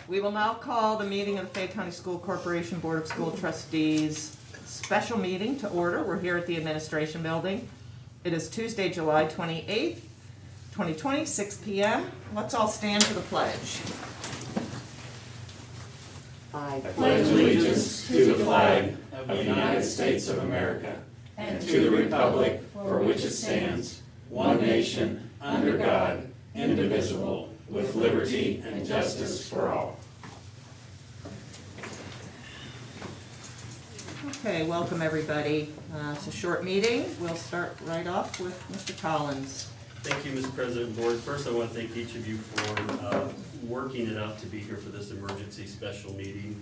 We will now call the meeting of the Fayette County School Corporation Board of School Trustees special meeting to order. We're here at the Administration Building. It is Tuesday, July 28th, 2020, 6 p.m. Let's all stand for the pledge. I pledge allegiance to the flag of the United States of America and to the republic for which it stands, one nation, under God, indivisible, with liberty and justice for all. Okay, welcome everybody. It's a short meeting. We'll start right off with Mr. Collins. Thank you, Mr. President, Board. First, I want to thank each of you for working it out to be here for this emergency special meeting.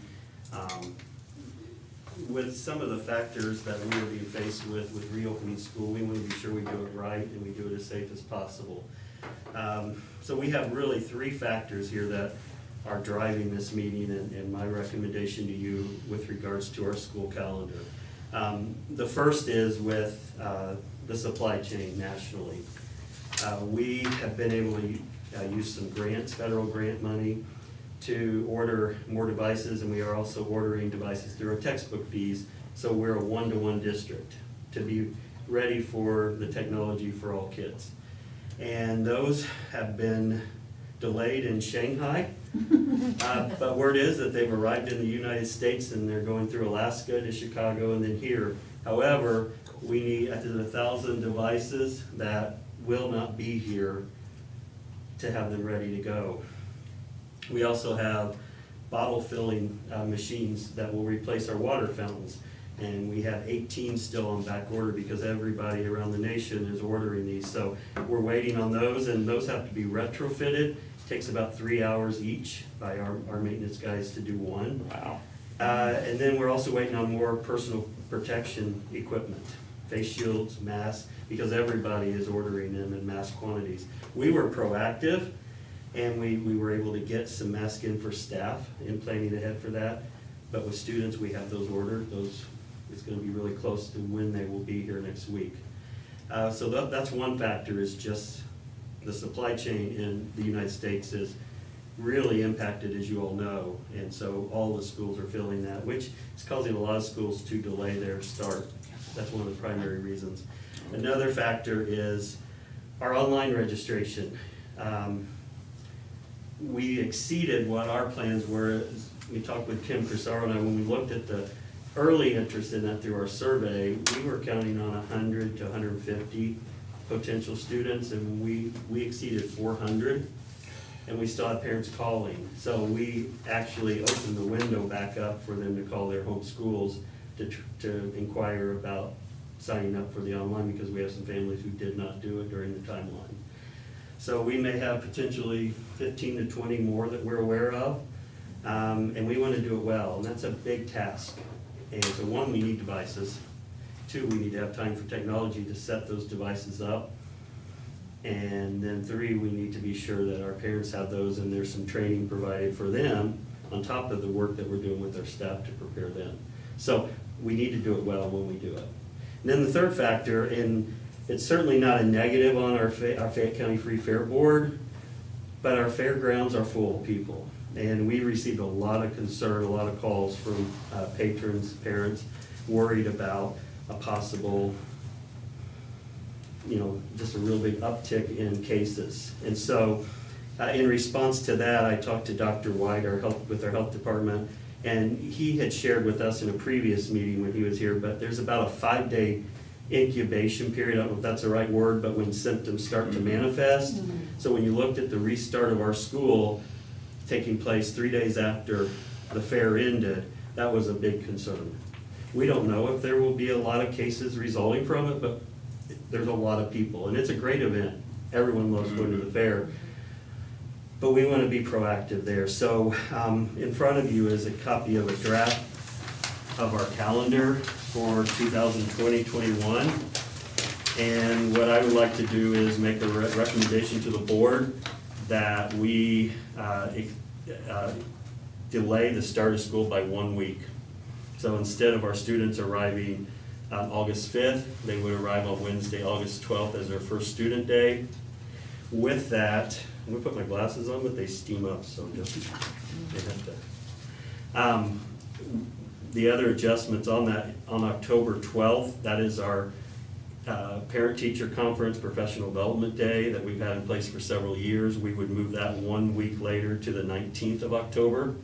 With some of the factors that we are being faced with reopening school, we want to be sure we do it right and we do it as safe as possible. So we have really three factors here that are driving this meeting and my recommendation to you with regards to our school calendar. The first is with the supply chain nationally. We have been able to use some grants, federal grant money, to order more devices, and we are also ordering devices through our textbook fees, so we're a one-to-one district to be ready for the technology for all kids. And those have been delayed in Shanghai, but word is that they've arrived in the United States and they're going through Alaska to Chicago and then here. However, we need 1,000 devices that will not be here to have them ready to go. We also have bottle filling machines that will replace our water fountains, and we have 18 still on back order because everybody around the nation is ordering these. So we're waiting on those, and those have to be retrofitted. It takes about 3 hours each by our maintenance guys to do one. Wow. And then we're also waiting on more personal protection equipment, face shields, masks, because everybody is ordering them in mass quantities. We were proactive, and we were able to get some masks in for staff in planning ahead for that. But with students, we have those ordered. It's going to be really close to when they will be here next week. So that's one factor, is just the supply chain in the United States is really impacted, as you all know. And so all the schools are feeling that, which is causing a lot of schools to delay their start. That's one of the primary reasons. Another factor is our online registration. We exceeded what our plans were. We talked with Kim Crisaro and I, when we looked at the early interest in that through our survey, we were counting on 100 to 150 potential students, and we exceeded 400, and we still had parents calling. So we actually opened the window back up for them to call their home schools to inquire about signing up for the online, because we have some families who did not do it during the timeline. So we may have potentially 15 to 20 more that we're aware of, and we want to do it well, and that's a big task. And so one, we need devices. Two, we need to have time for technology to set those devices up. And then three, we need to be sure that our parents have those and there's some training provided for them on top of the work that we're doing with our staff to prepare them. So we need to do it well when we do it. And then the third factor, and it's certainly not a negative on our Fayette County Free Fair Board, but our fairgrounds are full of people. And we received a lot of concern, a lot of calls from patrons, parents, worried about a possible, just a real big uptick in cases. And so in response to that, I talked to Dr. White, with our health department, and he had shared with us in a previous meeting when he was here, but there's about a 5-day incubation period. I don't know if that's the right word, but when symptoms start to manifest. So when you looked at the restart of our school taking place 3 days after the fair ended, that was a big concern. We don't know if there will be a lot of cases resulting from it, but there's a lot of people, and it's a great event. Everyone loves going to the fair, but we want to be proactive there. So in front of you is a copy of a draft of our calendar for 2020-21, and what I would like to do is make a recommendation to the board that we delay the start of school by 1 week. So instead of our students arriving on August 5th, they would arrive on Wednesday, August 12th as their first student day. With that, I'm gonna put my glasses on, but they steam up, so just, they have to. The other adjustments on that, on October 12th, that is our parent-teacher conference, professional development day that we've had in place for several years. We would move that 1 week later to the 19th of October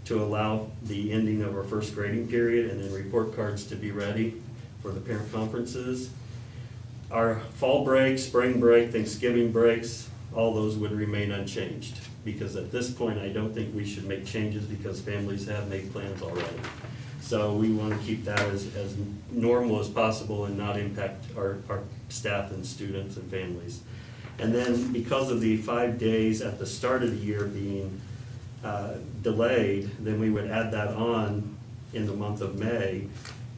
to allow the ending of our first grading period and then report cards to be ready for the parent conferences. Our fall break, spring break, Thanksgiving breaks, all those would remain unchanged, because at this point I don't think we should make changes because families have made plans already. So we want to keep that as normal as possible and not impact our staff and students and families. And then because of the 5 days at the start of the year being delayed, then we would add that on in the month of May,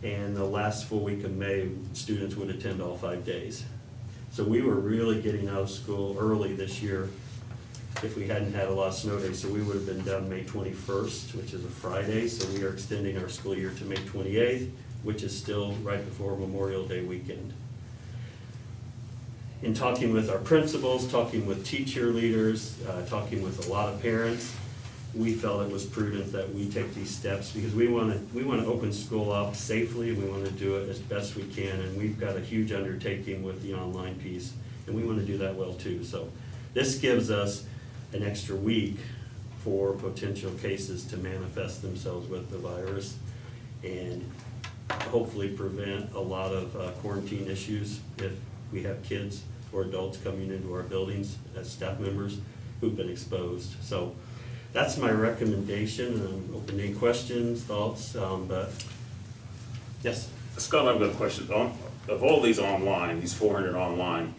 and the last full week of May, students would attend all 5 days. So we were really getting out of school early this year if we hadn't had a lot of snow days. So we would have been done May 21st, which is a Friday. So we are extending our school year to May 28th, which is still right before Memorial Day weekend. In talking with our principals, talking with teacher leaders, talking with a lot of parents, we felt it was prudent that we take these steps because we want to open school up safely. We want to do it as best we can, and we've got a huge undertaking with the online piece, and we want to do that well too. So this gives us an extra week for potential cases to manifest themselves with the virus and hopefully prevent a lot of quarantine issues if we have kids or adults coming into our buildings as staff members who've been exposed. So that's my recommendation. I'm open to any questions, thoughts, but yes. Scott, I've got a question. Of all these online, these 400 online,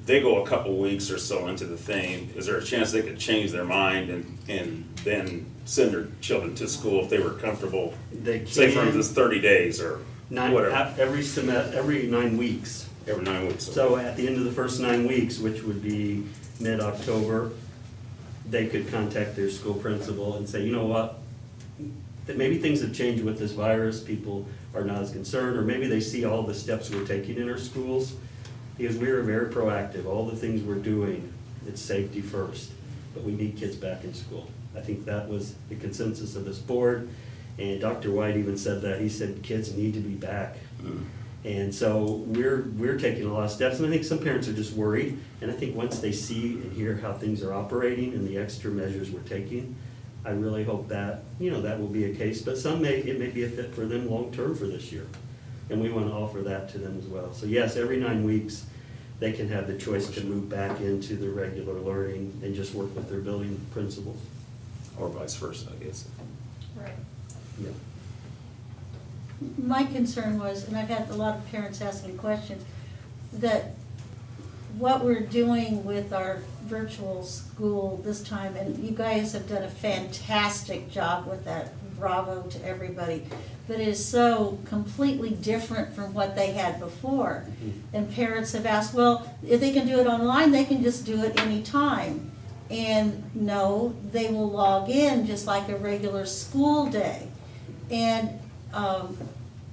they go a couple weeks or so into the thing. Is there a chance they could change their mind and then send their children to school if they were comfortable? They can. Say for instance 30 days or whatever. Every 9 weeks. Every 9 weeks. So at the end of the first 9 weeks, which would be mid-October, they could contact their school principal and say, you know what, that maybe things have changed with this virus, people are not as concerned, or maybe they see all the steps we're taking in our schools, because we are very proactive. All the things we're doing, it's safety first, but we need kids back in school. I think that was the consensus of this board, and Dr. White even said that. He said kids need to be back. And so we're taking a lot of steps, and I think some parents are just worried, and I think once they see and hear how things are operating and the extra measures we're taking, I really hope that, that will be a case, but it may be a fit for them long-term for this year, and we want to offer that to them as well. So yes, every 9 weeks, they can have the choice to move back into the regular learning and just work with their building principals. Or vice versa, I guess. Right. Yeah. My concern was, and I've had a lot of parents asking questions, that what we're doing with our virtual school this time, and you guys have done a fantastic job with that, bravo to everybody, but it is so completely different from what they had before. And parents have asked, well, if they can do it online, they can just do it anytime. And no, they will log in just like a regular school day. And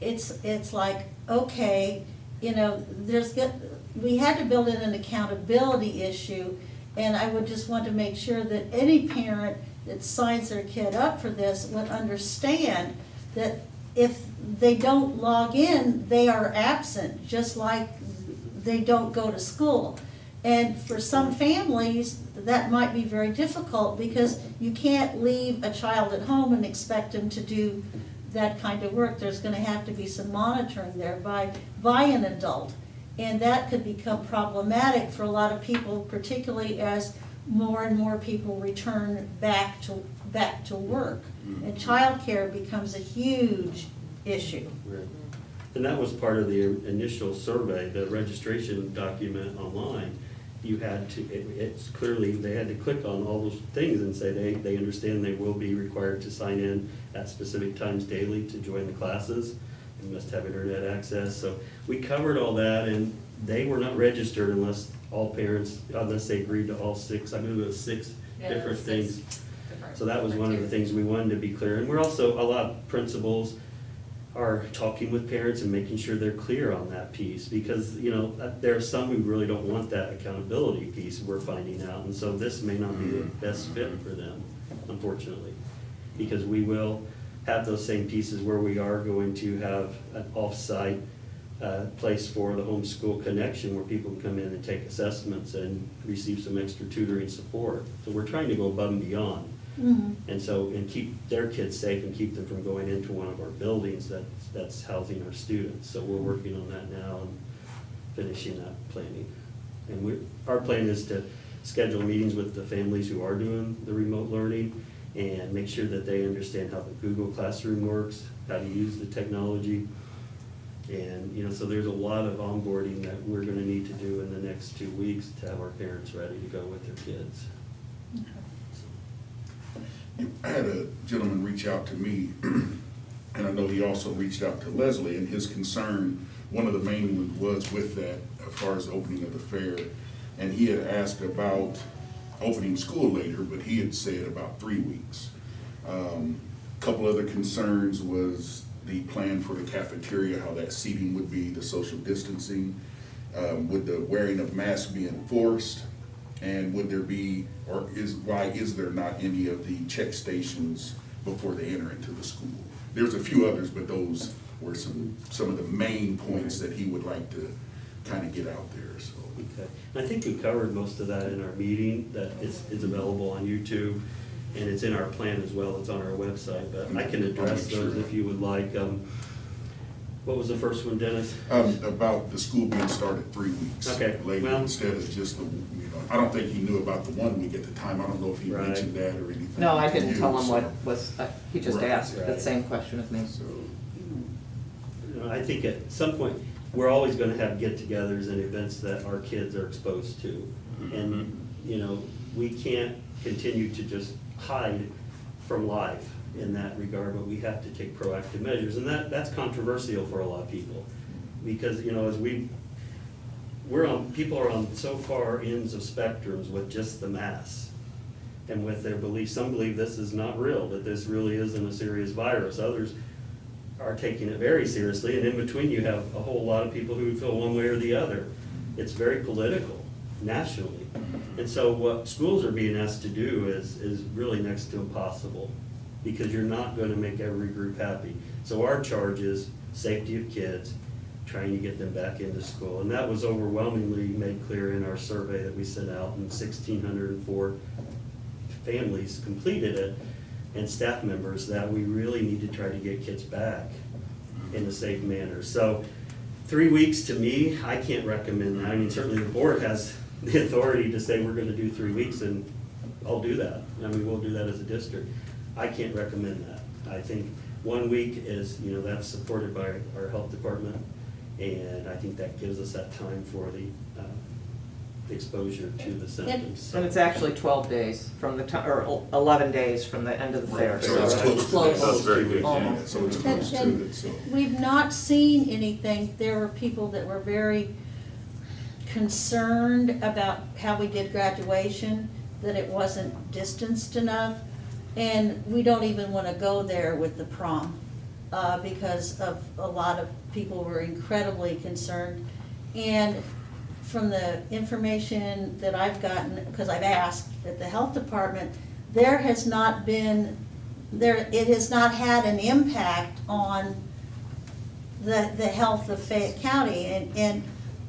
it's like, okay, we had to build in an accountability issue, and I would just want to make sure that any parent that signs their kid up for this would understand that if they don't log in, they are absent, just like they don't go to school. And for some families, that might be very difficult because you can't leave a child at home and expect them to do that kind of work. There's going to have to be some monitoring there by an adult. And that could become problematic for a lot of people, particularly as more and more people return back to work. And childcare becomes a huge issue. Right. And that was part of the initial survey, the registration document online. You had to, it's clearly, they had to click on all those things and say they understand they will be required to sign in at specific times daily to join the classes. They must have internet access. So we covered all that, and they were not registered unless they agreed to all six. I believe it was six different things. So that was one of the things we wanted to be clear. And we're also, a lot of principals are talking with parents and making sure they're clear on that piece, because, you know, there are some who really don't want that accountability piece, we're finding out, and so this may not be the best fit for them, unfortunately, because we will have those same pieces where we are going to have an off-site place for the homeschool connection where people can come in and take assessments and receive some extra tutoring support. So we're trying to go above and beyond. And so, and keep their kids safe and keep them from going into one of our buildings that's housing our students. So we're working on that now and finishing that planning. And our plan is to schedule meetings with the families who are doing the remote learning and make sure that they understand how the Google Classroom works, how to use the technology. And, you know, so there's a lot of onboarding that we're gonna need to do in the next 2 weeks to have our parents ready to go with their kids. I had a gentleman reach out to me, and I know he also reached out to Leslie, and his concern, one of the main ones was with that, as far as the opening of the fair. And he had asked about opening school later, but he had said about 3 weeks. Couple other concerns was the plan for the cafeteria, how that seating would be, the social distancing, would the wearing of masks be enforced? And would there be, or why is there not any of the check stations before they enter into the school? There's a few others, but those were some of the main points that he would like to kind of get out there, so. Okay, and I think we covered most of that in our meeting, that is available on YouTube, and it's in our plan as well, it's on our website, but I can address those if you would like. What was the first one, Dennis? About the school being started 3 weeks Okay, later, well, instead of just the, I don't think he knew about the 1 week at the time. I don't know if he Right. mentioned that or anything. No, I didn't to tell you, him so. what was, he just Right, asked the right. same question of me. So, you know, I think at some point, we're always gonna have get-togethers and events that our kids are exposed to. And, you know, we can't continue to just hide from life in that regard, but we have to take proactive measures. And that's controversial for a lot of people. Because, you know, as people are on so far ends of spectrums with just the mass and with their beliefs. Some believe this is not real, that this really isn't a serious virus. Others are taking it very seriously, and in between you have a whole lot of people who feel one way or the other. It's very political, nationally. And so what schools are being asked to do is really next to impossible, because you're not gonna make every group happy. So our charge is safety of kids, trying to get them back into school. And that was overwhelmingly made clear in our survey that we sent out, and 1,604 families completed it, and staff members, that we really need to try to get kids back in a safe manner. So 3 weeks, to me, I can't recommend that. I mean, certainly the board has the authority to say we're gonna do 3 weeks, and I'll do that. I mean, we'll do that as a district. I can't recommend that. I think 1 week is, you know, that's supported by our health department, and I think that gives us that time for the exposure to the symptoms. And it's actually 12 days from the time, or 11 days from the end of the fair. Right, so it's close to that. That's very good, yeah. Almost. So it's close to And it, so. we've not seen anything. There were people that were very concerned about how we did graduation, that it wasn't distanced enough. And we don't even want to go there with the prom, because of a lot of people were incredibly concerned. And from the information that I've gotten, because I've asked at the health department, there has not been, it has not had an impact on the health of Fayette County. And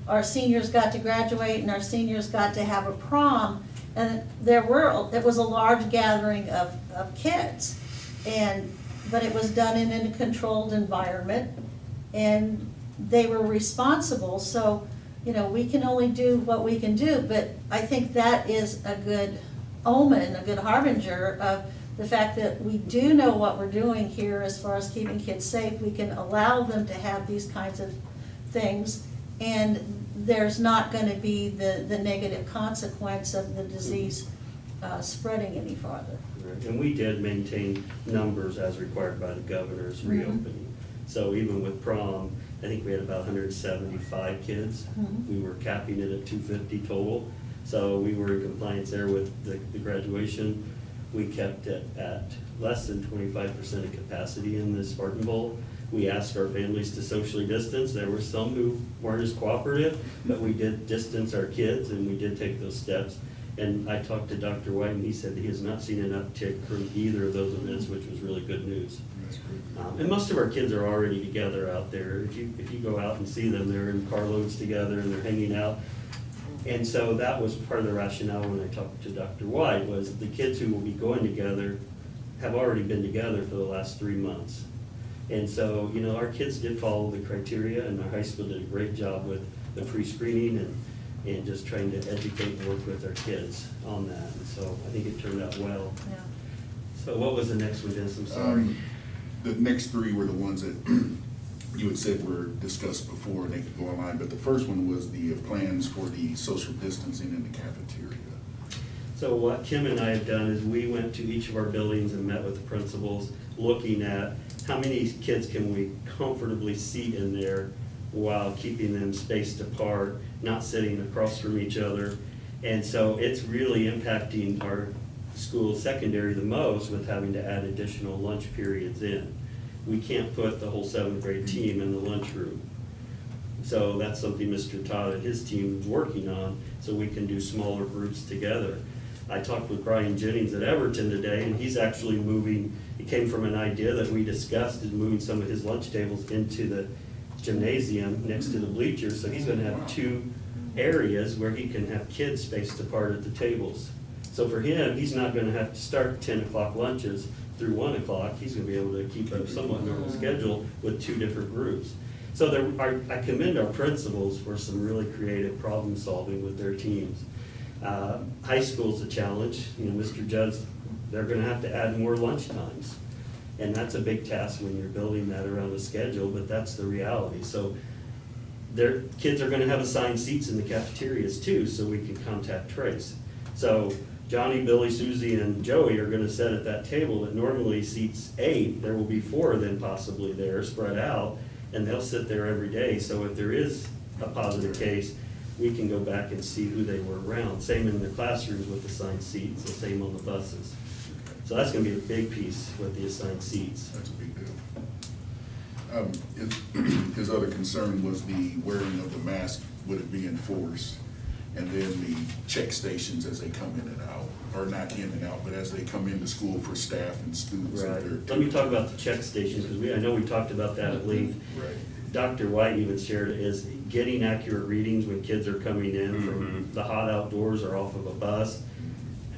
our seniors got to graduate, and our seniors got to have a prom, and it was a large gathering of kids. But it was done in a controlled environment, and they were responsible. So, you know, we can only do what we can do, but I think that is a good omen, a good harbinger of the fact that we do know what we're doing here as far as keeping kids safe. We can allow them to have these kinds of things, and there's not going to be the negative consequence of the disease spreading any farther. Right. And we did maintain numbers as required by the governor's reopening. So even with prom, I think we had about 175 kids. We were capping it at 250 total. So we were in compliance there with the graduation. We kept it at less than 25% of capacity in the Spartan Bowl. We asked our families to socially distance. There were some who weren't as cooperative, but we did distance our kids, and we did take those steps. And I talked to Dr. White, and he said that he has not seen an uptick from either of those events, which was really good news. That's great. And most of our kids are already together out there. If you go out and see them, they're in carloads together and they're hanging out. And so that was part of the rationale when I talked to Dr. White, was the kids who will be going together have already been together for the last 3 months. And so, you know, our kids did follow the criteria, and our high school did a great job with the pre-screening and just trying to educate and work with our kids on that. And so I think it turned out well. Yeah. So what was the next one, Dennis? I'm sorry. The next three were the ones that you had said were discussed before, and they could go online, but the first one was the plans for the social distancing in the cafeteria. So what Kim and I have done is we went to each of our buildings and met with the principals, looking at how many kids can we comfortably seat in there while keeping them spaced apart, not sitting across from each other. And so it's really impacting our school secondary the most with having to add additional lunch periods in. We can't put the whole 7th grade team in the lunchroom. So that's something Mr. Todd and his team is working on, so we can do smaller groups together. I talked with Brian Jennings at Everton today, and he's actually moving, it came from an idea that we discussed, is moving some of his lunch tables into the gymnasium next to the bleachers. So he's gonna have 2 areas where he can have kids spaced apart at the tables. So for him, he's not gonna have to start 10 o'clock lunches through 1 o'clock. He's gonna be able to keep a somewhat normal schedule with 2 different groups. So I commend our principals for some really creative problem solving with their teams. High school's a challenge. You know, Mr. Judd, they're gonna have to add more lunch times. And that's a big task when you're building that around a schedule, but that's the reality. So their kids are gonna have assigned seats in the cafeterias too, so we can contact trace. So Johnny, Billy, Susie, and Joey are gonna sit at that table that normally seats 8. There will be 4 of them possibly there, spread out, and they'll sit there every day. So if there is a positive case, we can go back and see who they were around. Same in the classrooms with assigned seats, the same on the buses. So that's gonna be a big piece with the assigned seats. That's a big deal. His other concern was the wearing of the mask, would it be enforced? And then the check stations as they come in and out, or not in and out, but as they come into school for staff and students. Right. Let me talk about the check stations, because I know we talked about that at length. Right. Dr. White even shared it, is getting accurate readings when kids are coming in from the hot outdoors or off of a bus.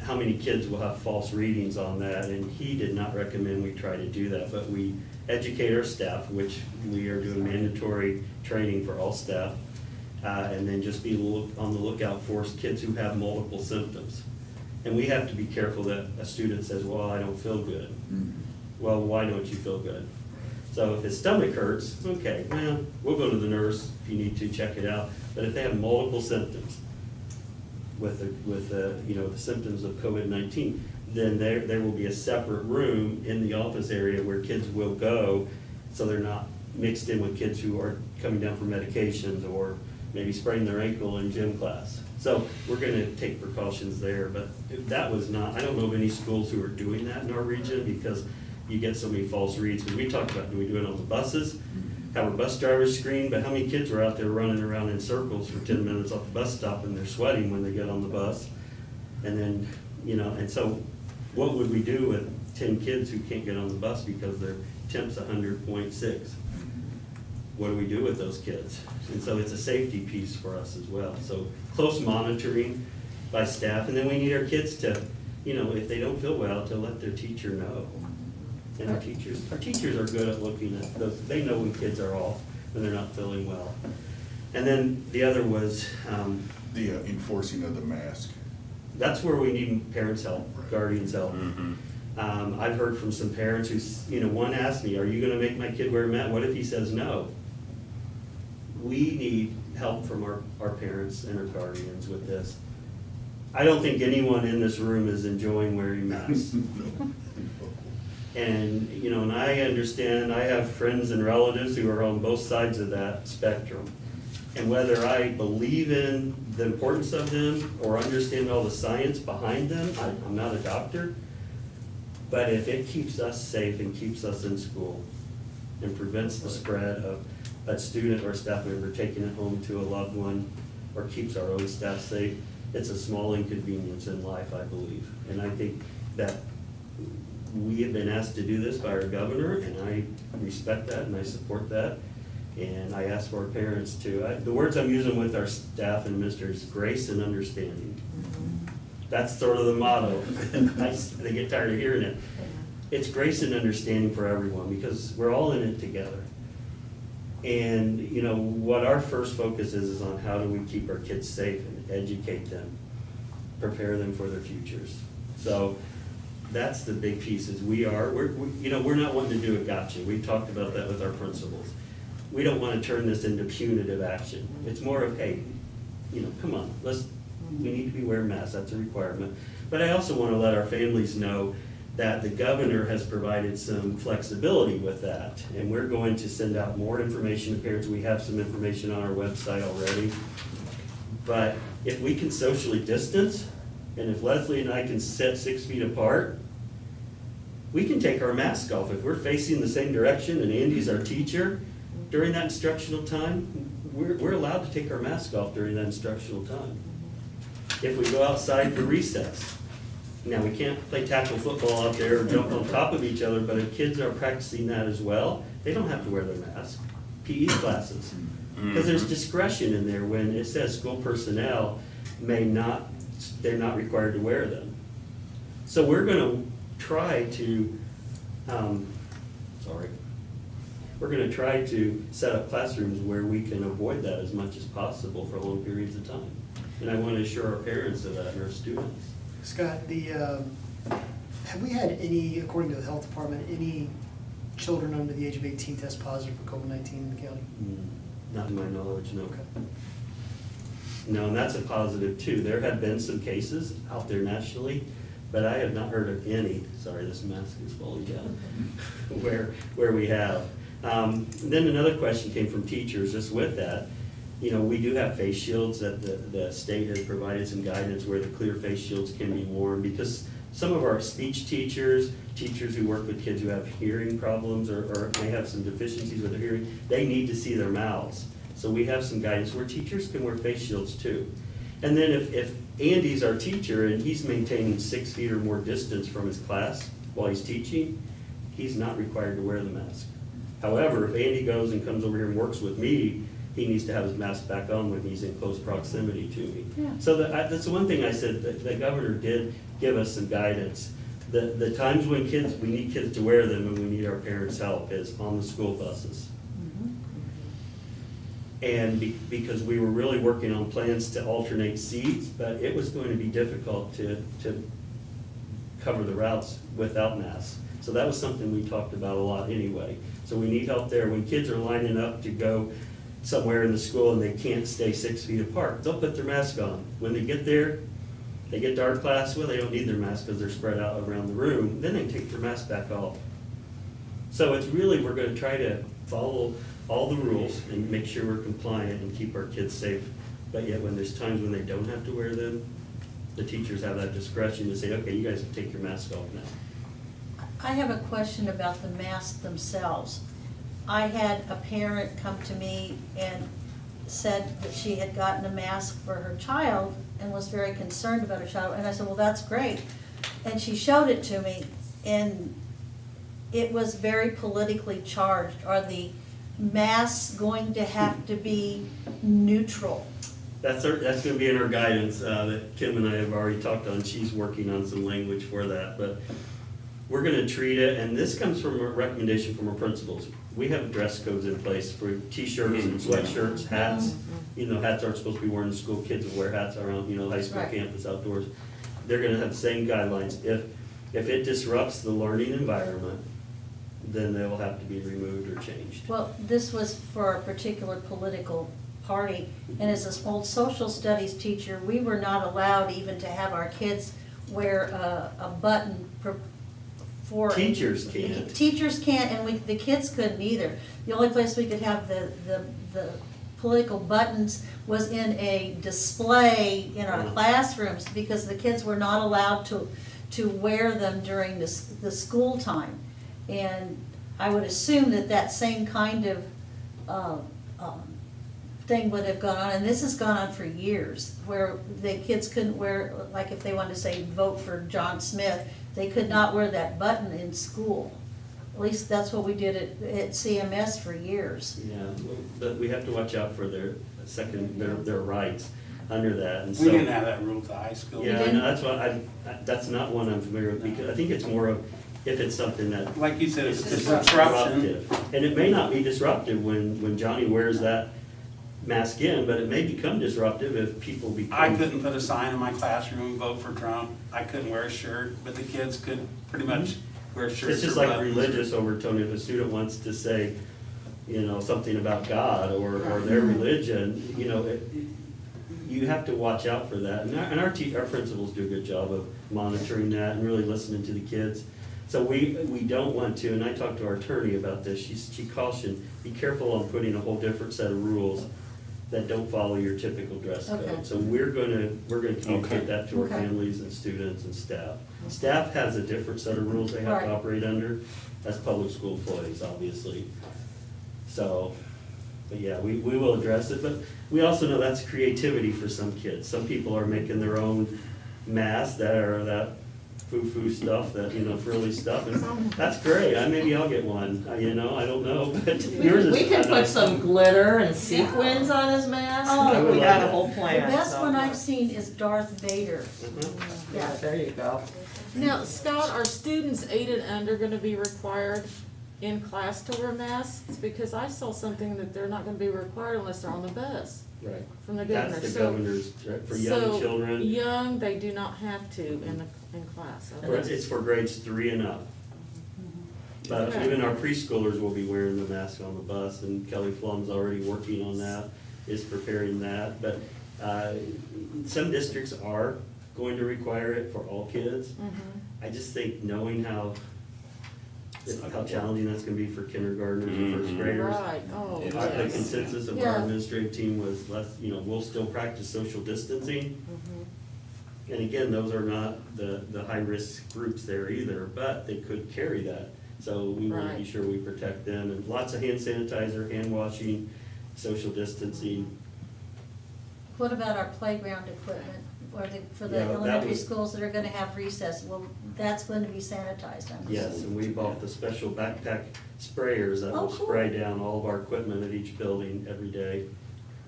How many kids will have false readings on that? And he did not recommend we try to do that, but we educate our staff, which we are doing mandatory training for all staff, and then just be on the lookout for kids who have multiple symptoms. And we have to be careful that a student says, well, I don't feel good. Well, why don't you feel good? So if his stomach hurts, okay, well, we'll go to the nurse if you need to check it out. But if they have multiple symptoms with the symptoms of COVID-19, then there will be a separate room in the office area where kids will go, so they're not mixed in with kids who are coming down for medications or maybe spraining their ankle in gym class. So we're gonna take precautions there, but that was not, I don't know of any schools who are doing that in our region, because you get so many false reads. Because we talked about, do we do it on the buses? Have our bus drivers screen, but how many kids were out there running around in circles for 10 minutes off the bus stop, and they're sweating when they get on the bus? And then, and so what would we do with 10 kids who can't get on the bus because their temp's 100.6? What do we do with those kids? And so it's a safety piece for us as well. So close monitoring by staff, and then we need our kids to, if they don't feel well, to let their teacher know. And our teachers are good at looking at those. They know when kids are off, when they're not feeling well. And then the other was the enforcing of the mask. That's where we need parents' help, guardians' help. I've heard from some parents who, one asked me, are you gonna make my kid wear a mask? What if he says no? We need help from our parents and our guardians with this. I don't think anyone in this room is enjoying wearing masks. And, and I understand, I have friends and relatives who are on both sides of that spectrum. And whether I believe in the importance of them or understand all the science behind them, I'm not a doctor, but if it keeps us safe and keeps us in school, and prevents the spread of a student or staff member taking it home to a loved one or keeps our own staff safe. It's a small inconvenience in life, I believe. And I think that we have been asked to do this by our governor, and I respect that and I support that. And I ask for our parents to, the words I'm using with our staff and administrators, grace and understanding. That's sort of the motto. They get tired of hearing it. It's grace and understanding for everyone because we're all in it together. And, you know, what our first focus is on how do we keep our kids safe and educate them, prepare them for their futures. So that's the big piece is we're not wanting to do a gotcha. We talked about that with our principals. We don't want to turn this into punitive action. It's more of, hey, you know, come on, we need to be wearing masks, that's a requirement. But I also want to let our families know that the governor has provided some flexibility with that. And we're going to send out more information to parents. We have some information on our website already. But if we can socially distance, and if Leslie and I can sit 6 feet apart, we can take our mask off. If we're facing the same direction and Andy's our teacher, during that instructional time, we're allowed to take our mask off during that instructional time. If we go outside for recess, now we can't play tackle football out there or jump on top of each other, but if kids are practicing that as well, they don't have to wear their mask. PE classes. Because there's discretion in there when it says school personnel they're not required to wear them. So we're going to try to, we're going to try to set up classrooms where we can avoid that as much as possible for long periods of time. And I want to assure our parents of that and our students. Scott, have we had any, according to the health department, any children under the age of 18 test positive for COVID-19 in the county? Not to my knowledge, no. Okay. No, and that's a positive too. There have been some cases out there nationally, but I have not heard of any, sorry, this mask is falling down, where we have. Then another question came from teachers just with that. You know, we do have face shields that the state has provided some guidance where the clear face shields can be worn because some of our speech teachers who work with kids who have hearing problems or may have some deficiencies with their hearing, they need to see their mouths. So we have some guidance where teachers can wear face shields too. And then if Andy's our teacher and he's maintaining 6 feet or more distance from his class while he's teaching, he's not required to wear the mask. However, if Andy goes and comes over here and works with me, he needs to have his mask back on when he's in close proximity to me. Yeah. So that's the one thing I said, the governor did give us some guidance. The times when we need kids to wear them and we need our parents' help is on the school buses. And because we were really working on plans to alternate seats, but it was going to be difficult to cover the routes without masks. So that was something we talked about a lot anyway. So we need help there. When kids are lining up to go somewhere in the school and they can't stay 6 feet apart, they'll put their mask on. When they get there, they get to our class, well, they don't need their mask because they're spread out around the room. Then they take their mask back off. So it's really, we're going to try to follow all the rules and make sure we're compliant and keep our kids safe. But yet when there's times when they don't have to wear them, the teachers have that discretion to say, okay, you guys can take your mask off now. I have a question about the masks themselves. I had a parent come to me and said that she had gotten a mask for her child and was very concerned about her child. And I said, well, that's great. And she showed it to me, and it was very politically charged. Are the masks going to have to be neutral? That's going to be in our guidance that Kim and I have already talked on. She's working on some language for that. But we're going to treat it, and this comes from a recommendation from our principals. We have dress codes in place for t-shirts and sweatshirts, hats. You know, hats aren't supposed to be worn in school. Kids will wear hats around, you know, high school campus outdoors. They're going to have the same guidelines. If it disrupts the learning environment, then they will have to be removed or changed. Well, this was for a particular political party, and as an old social studies teacher, we were not allowed even to have our kids wear a button for... Teachers can't. Teachers can't, and the kids couldn't either. The only place we could have the political buttons was in a display in our classrooms, because the kids were not allowed to wear them during the school time. And I would assume that that same kind of thing would have gone on, and this has gone on for years, where the kids couldn't wear, like if they wanted to say vote for John Smith, they could not wear that button in school. At least that's what we did at CMS for years. Yeah, but we have to watch out for their their rights under that, and so. We didn't have that rule at the high school. Yeah, I know, that's what that's not one I'm familiar with, because I think it's more of, if it's something that. Like you said, it's is disruption. disruptive. And it may not be disruptive when Johnny wears that mask in, but it may become disruptive if people become. I couldn't put a sign in my classroom, vote for Trump. I couldn't wear a shirt, but the kids could pretty much wear shirts. It's just or like buttons. religious overtone. If a student wants to say, something about God or their religion, you have to watch out for that. And our principals do a good job of monitoring that and really listening to the kids. So we don't want to, and I talked to our attorney about this, she cautioned, be careful on putting a whole different set of rules that don't follow your typical dress code. Okay. So we're gonna communicate that to our Okay. families and students and staff. Staff has a different set of rules they have to Right. operate under as public school employees, obviously. So, but yeah, we will address it, but we also know that's creativity for some kids. Some people are making their own masks that are that foo-foo stuff, that, frilly stuff, and that's great. Maybe I'll get one, I don't know, but yours is. We can put some glitter and sequins on his mask. Oh, We I got a would whole The plan. best so. one I've seen is Darth Vader. Yeah, there you go. Now, Scott, are students 8 and under gonna be required in class to wear masks? Because I saw something that they're not gonna be required unless they're on the bus Right. from the governor. That's the So- governor's, for young so children. young, they do not have to in class. Or it's for grades 3 and up. But Okay. even our preschoolers will be wearing the mask on the bus, and Kelly Flum's already working on that, is preparing that. But some districts are going to require it for all kids. I just think knowing how challenging that's gonna be for kindergartners and first graders. Right, oh, It The yes. consensus of our Yeah. administrative team was we'll still practice social distancing. And again, those are not the high-risk groups there either, but they could carry that. So we want to be Right. sure we protect them, and lots of hand sanitizer, hand washing, social distancing. What about our playground equipment for the Yeah, that elementary was- schools that are gonna have recess? Well, that's going to be sanitized, I'm Yes, assuming. and we bought the special backpack sprayers that Oh, will cool. spray down all of our equipment at each building every day.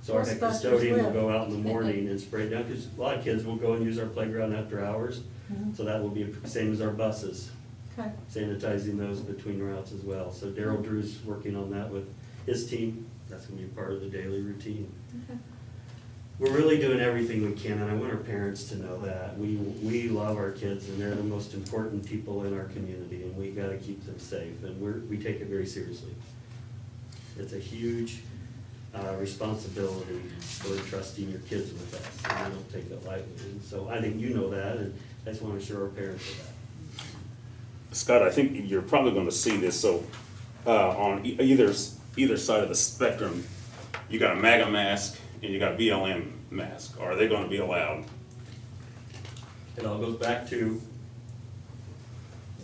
So our head Ghostbusters custodian will live. go out in the morning and spray down, because a lot of kids will go and use our playground after hours. Mhm. So that will be the same as our buses, Okay. sanitizing those between routes as well. So Daryl Drew's working on that with his team. That's gonna be part of the daily routine. Okay. We're really doing everything we can, and I want our parents to know that. We love our kids, and they're the most important people in our community, and we gotta keep them safe, and we take it very seriously. It's a huge responsibility for trusting your kids with us, and we don't take it lightly. And so I think you know that, and I just wanna assure our parents of that. Scott, I think you're probably going to see this. So, on either side of the spectrum, you got a MAGA mask and you got a BLM mask. Are they going to be allowed? It all goes back to,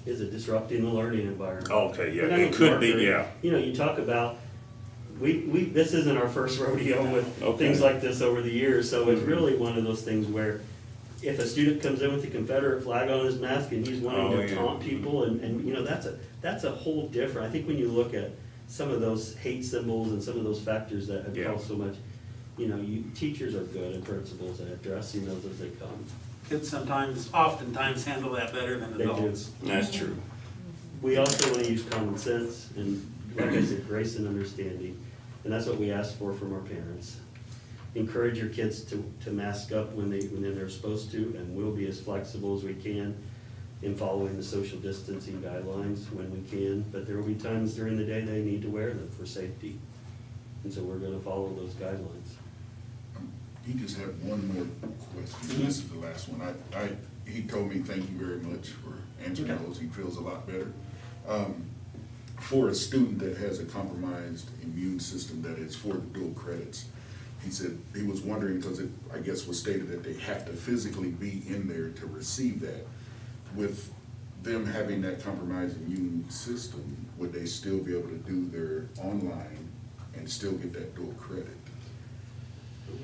is it disrupting the learning environment? Okay, yeah, And I it think could be, Margaret, yeah. You talk about, this isn't our first rodeo with Okay. things like this over the years, so it's really one of those things where if a student comes in with the Confederate flag on his mask and he's wanting Oh, to yeah. taunt people, and that's a whole different, I think when you look at some of those hate symbols and some of those factors that have Yeah. caused so much, teachers are good and principals at addressing those as they come. Kids oftentimes handle that better than They do. adults. That's true. We also want to use common sense and, like I said, grace and understanding. And that's what we ask for from our parents. Encourage your kids to mask up when they're supposed to, and we'll be as flexible as we can in following the social distancing guidelines when we can. But there will be times during the day they need to wear them for safety. And so we're going to follow those guidelines. He just had one more question. This is the last one. He told me, thank you very much for answering those. He feels a lot better. For a student that has a compromised immune system that is for the dual credits, he said he was wondering, because it, I guess, was stated that they have to physically be in there to receive that. With them having that compromising union system, would they still be able to do their online and still get that dual credit?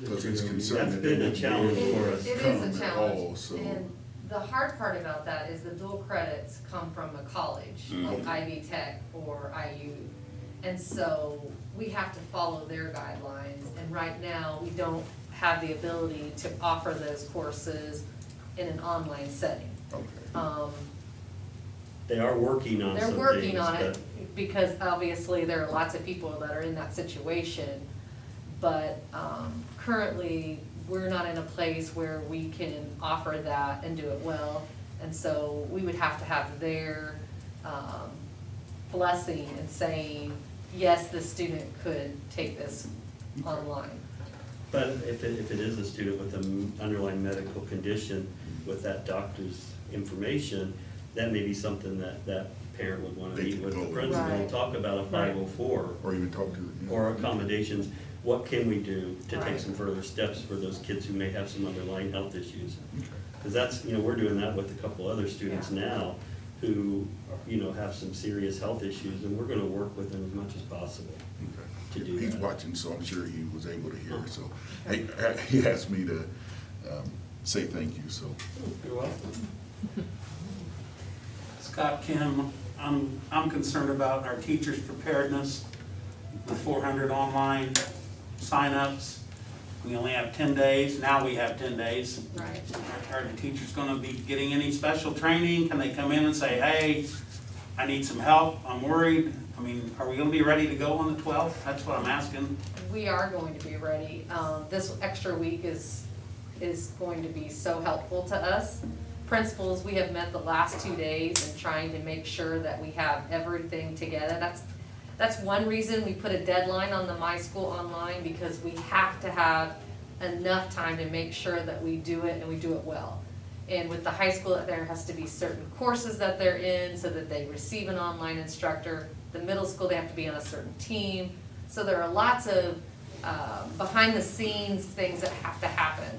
Because it's concerned That's that they been a won't be challenge able for to us. It come is a at all, challenge, so. and the hard part about that is the dual credits come from a college, like Ivy Tech or IU. And so we have to follow their guidelines, and right now, we don't have the ability to offer those courses in an online setting. Okay. They are working on some They're things. working on but- it, because obviously there are lots of people that are in that situation. But currently, we're not in a place where we can offer that and do it well. And so we would have to have their blessing and saying, yes, the student could take this online. But if it is a student with an underlying medical condition with that doctor's information, that may be something that parent would want to They meet could with the go. principal and Right. talk about a 504 Or even talk to. or accommodations. What can we do to take Right. some further steps for those kids who may have some underlying health issues? Okay. Because that's, we're doing that with a couple other students Yeah. now who, have some serious health issues, and we're going to work with them as much as possible. Okay. To do He's that. watching, so I'm sure he was able to hear, so, he asked me to, say thank you, so. You're welcome. Scott Kim, I'm concerned about our teachers' preparedness with 400 online signups. We only have 10 days, now we have 10 days. Right. Are the teachers gonna be getting any special training? Can they come in and say, hey, I need some help, I'm worried? I mean, are we gonna be ready to go on the 12th? That's what I'm asking. We are going to be ready. This extra week is going to be so helpful to us. Principals, we have met the last 2 days and trying to make sure that we have everything together. That's one reason we put a deadline on the My School Online, because we have to have enough time to make sure that we do it and we do it well. And with the high school, there has to be certain courses that they're in so that they receive an online instructor. The middle school, they have to be on a certain team. So there are lots of behind the scenes things that have to happen.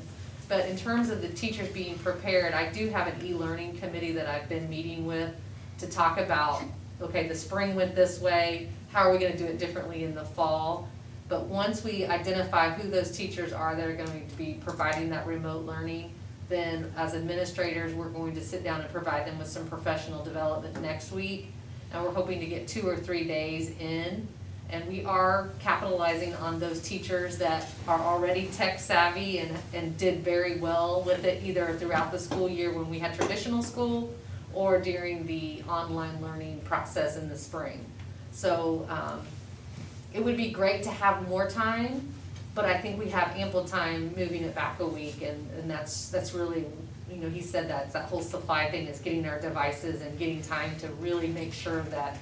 But in terms of the teachers being prepared, I do have an e-learning committee that I've been meeting with to talk about, okay, the spring went this way, how are we gonna do it differently in the fall? But once we identify who those teachers are that are going to be providing that remote learning, then as administrators, we're going to sit down and provide them with some professional development next week. And we're hoping to get 2 or 3 days in. And we are capitalizing on those teachers that are already tech savvy and did very well with it, either throughout the school year when we had traditional school or during the online learning process in the spring. So it would be great to have more time, but I think we have ample time moving it back a week, and that's really, he said that, it's that whole supply thing is getting our devices and getting time to really make sure that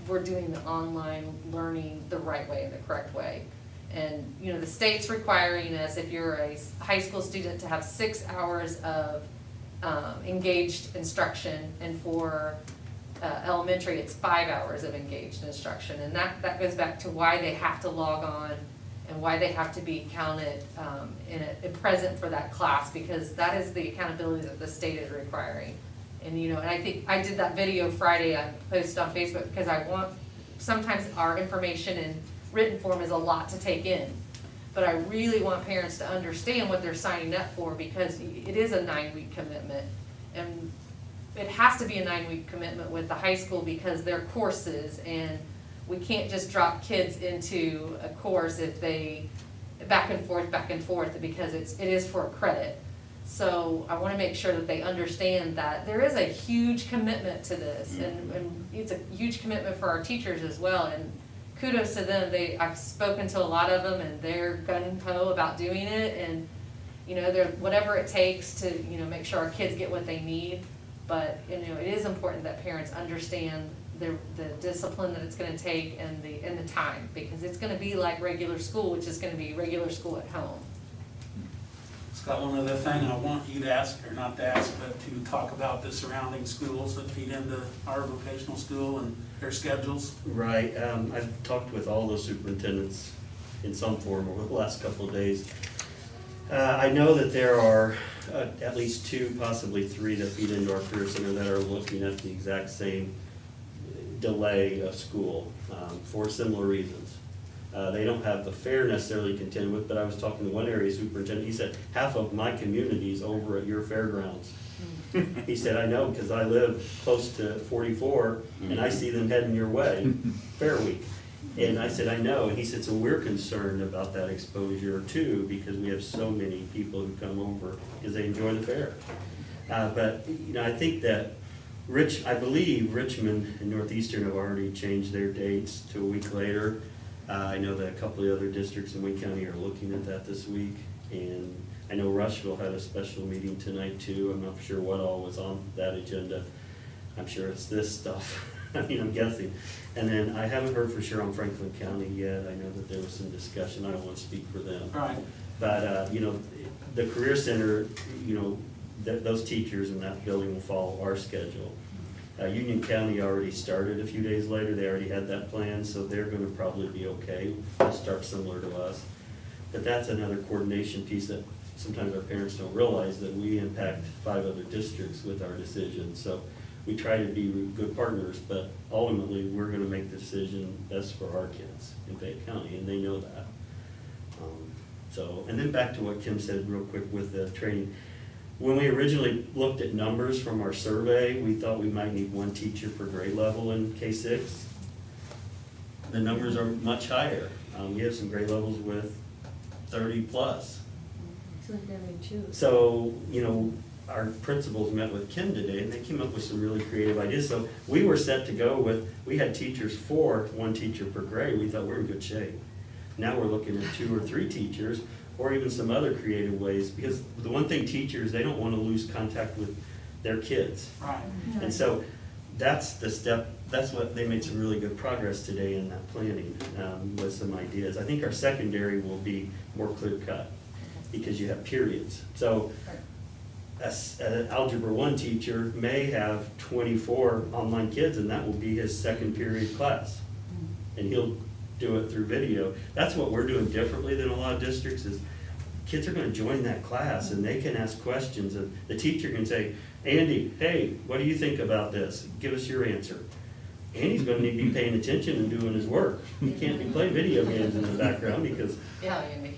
we're doing the online learning the right way and the correct way. And, the state's requiring us, if you're a high school student, to have 6 hours of engaged instruction, and for elementary, it's 5 hours of engaged instruction. And that goes back to why they have to log on and why they have to be counted and present for that class, because that is the accountability that the state is requiring. And, and I think I did that video Friday, I posted on Facebook, because I want, sometimes our information in written form is a lot to take in. But I really want parents to understand what they're signing up for, because it is a 9-week commitment. And it has to be a 9-week commitment with the high school, because they're courses, and we can't just drop kids into a course if they back and forth, because it is for a credit. So I want to make sure that they understand that there is a huge commitment to this, and it's a huge commitment for our teachers as well. And kudos to them. I've spoken to a lot of them, and they're gung-ho about doing it, and they're whatever it takes to make sure our kids get what they need. But it is important that parents understand the discipline that it's going to take and the time, because it's going to be like regular school, which is going to be regular school at home. Scott, one other thing I want you to ask, or not to ask, but to talk about the surrounding schools that feed into our vocational school and their schedules. Right, I've talked with all those superintendents in some form over the last couple of days. I know that there are at least 2, possibly 3 that feed into our career center that are looking at the exact same delay of school for similar reasons. They don't have the fair necessarily to contend with, but I was talking to one area superintendent, he said, half of my community's over at your fairgrounds. He said, I know, because I live close to 44, and I see them heading your way, Fair Week. And I said, I know, and he said, so we're concerned about that exposure too, because we have so many people who come over because they enjoy the fair. But, you know, I think that I believe Richmond and Northeastern have already changed their dates to a week later. I know that a couple of other districts in Wayne County are looking at that this week, and I know Rushville had a special meeting tonight too. I'm not sure what all was on that agenda. I'm sure it's this stuff. I mean, I'm guessing. And then I haven't heard for sure on Franklin County yet. I know that there was some discussion. I don't want to speak for them. Right. But, you know, the Career Center, you know, those teachers in that building will follow our schedule. Union County already started a few days later. They already had that plan, so they're going to probably be okay. They'll start similar to us. But that's another coordination piece that sometimes our parents don't realize, that we impact 5 other districts with our decisions. So we try to be good partners, but ultimately we're going to make the decision best for our kids in Fayette County, and they know that. And then back to what Kim said real quick with the training. When we originally looked at numbers from our survey, we thought we might need 1 teacher per grade level in K-6. The numbers are much higher. We have some grade levels with 30 plus. So, you know, our principals met with Kim today, and they came up with some really creative ideas. So we were set to go with, we had teachers for 1 teacher per grade. We thought we're in good shape. Now we're looking at 2 or 3 teachers, or even some other creative ways, because the one thing teachers, they don't want to lose contact with their kids. Right. And so that's the step, that's what, they made some really good progress today in that planning, with some ideas. I think our secondary will be more clear cut, because you have periods. So an Algebra 1 teacher may have 24 online kids, and that will be his second period class. And he'll do it through video. That's what we're doing differently than a lot of districts, is kids are going to join that class and they can ask questions, and the teacher can say, Andy, hey, what do you think about this? Give us your answer. Andy's going to need to be paying attention and doing his work. He can't be playing video games in the background, because Yeah, Andy.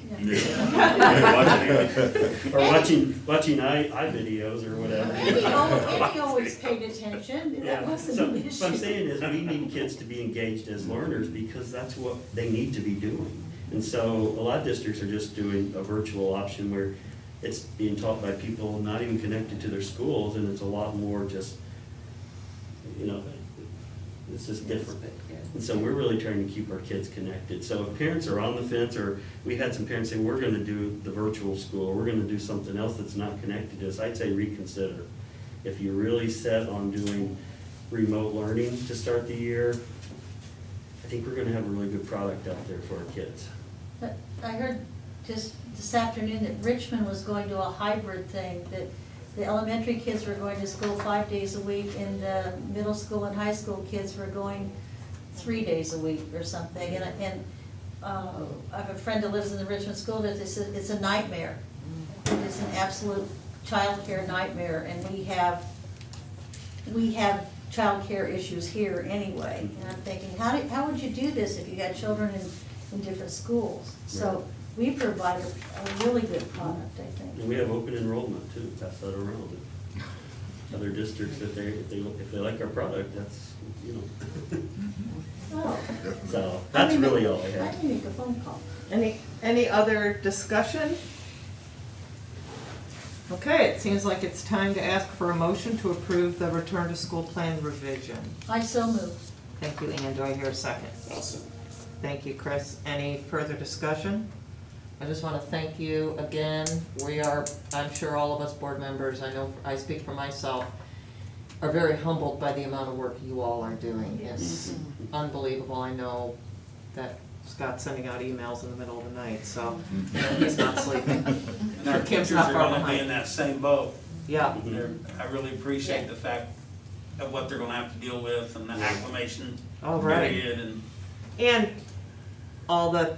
or watching iVideos or whatever. Andy always paid attention. That Yeah, wasn't so an what I'm issue. saying is, we need kids to be engaged as learners, because that's what they need to be doing. And so a lot of districts are just doing a virtual option where it's being taught by people not even connected to their schools, and it's a lot more just, you know, it's just different. And so we're really trying to keep our kids connected. So if parents are on the fence, or we had some parents say, we're gonna do the virtual school, we're gonna do something else that's not connected to us, I'd say reconsider. If you're really set on doing remote learning to start the year, I think we're gonna have a really good product out there for our kids. But I heard just this afternoon that Richmond was going to a hybrid thing, that the elementary kids were going to school 5 days a week, and the middle school and high school kids were going 3 days a week or something. And I have a friend that lives in the Richmond school district. They said it's a nightmare. It's an absolute childcare nightmare, and we have childcare issues here anyway. And I'm thinking, how would you do this if you had children in different schools? So we provide a really good product, I think. And we have open enrollment too, pass that around. Other districts, if they like our product, that's, you know. Oh. So that's really all I I have. can make a phone call. Any other discussion? Okay, it seems like it's time to ask for a motion to approve the return to school plan revision. I so move. Thank you, Ann. Do I hear a second? Awesome. Thank you, Chris. Any further discussion? I just want to thank you again. We are, I'm sure all of us board members, I know, I speak for myself, are very humbled by the amount of work you all are doing. It's unbelievable. I know that Scott's sending out emails in the middle of the night, so you know, he's not sleeping. And our Kim's teachers not are far gonna be behind. in that same boat. Yeah, I really appreciate the fact of what they're gonna have to deal with, and the acclimation all right. period, and And all the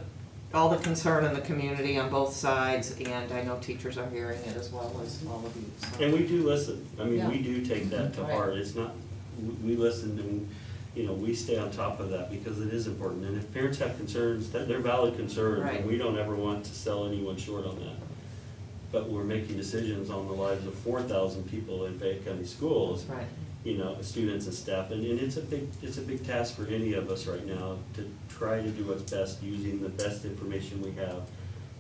all the concern in the community on both sides, and I know teachers are hearing it as well as all of you, so. And we do listen. I mean, Yeah. we do take that to Right. heart. It's not, we listen and, you know, we stay on top of that because it is important. And if parents have concerns, they're valid concerns, Right. and we don't ever want to sell anyone short on that. But we're making decisions on the lives of 4,000 people in Fayette County Schools. Right. You know, students and staff, and it's a big task for any of us right now to try to do what's best, using the best information we have,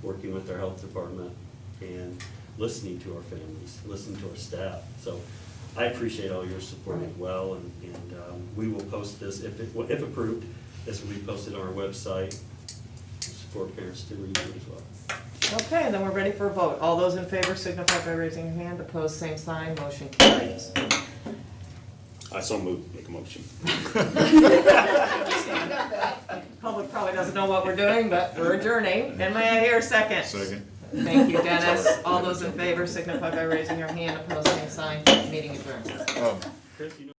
working with our health department, and listening to our families, listening to our staff. So I appreciate all your support as well, and we will post this, if approved, this will be posted on our website for parents to review as well. Okay, then we're ready for a vote. All those in favor signify by raising your hand. Opposed, same sign. Motion carries. I so moved, make a motion. Public probably doesn't know what we're doing, but we're adjourning. And may I hear a second? Second. Thank you, Dennis. All those in favor signify by raising your hand. Opposed, same sign. Meeting adjourned. Chris, you know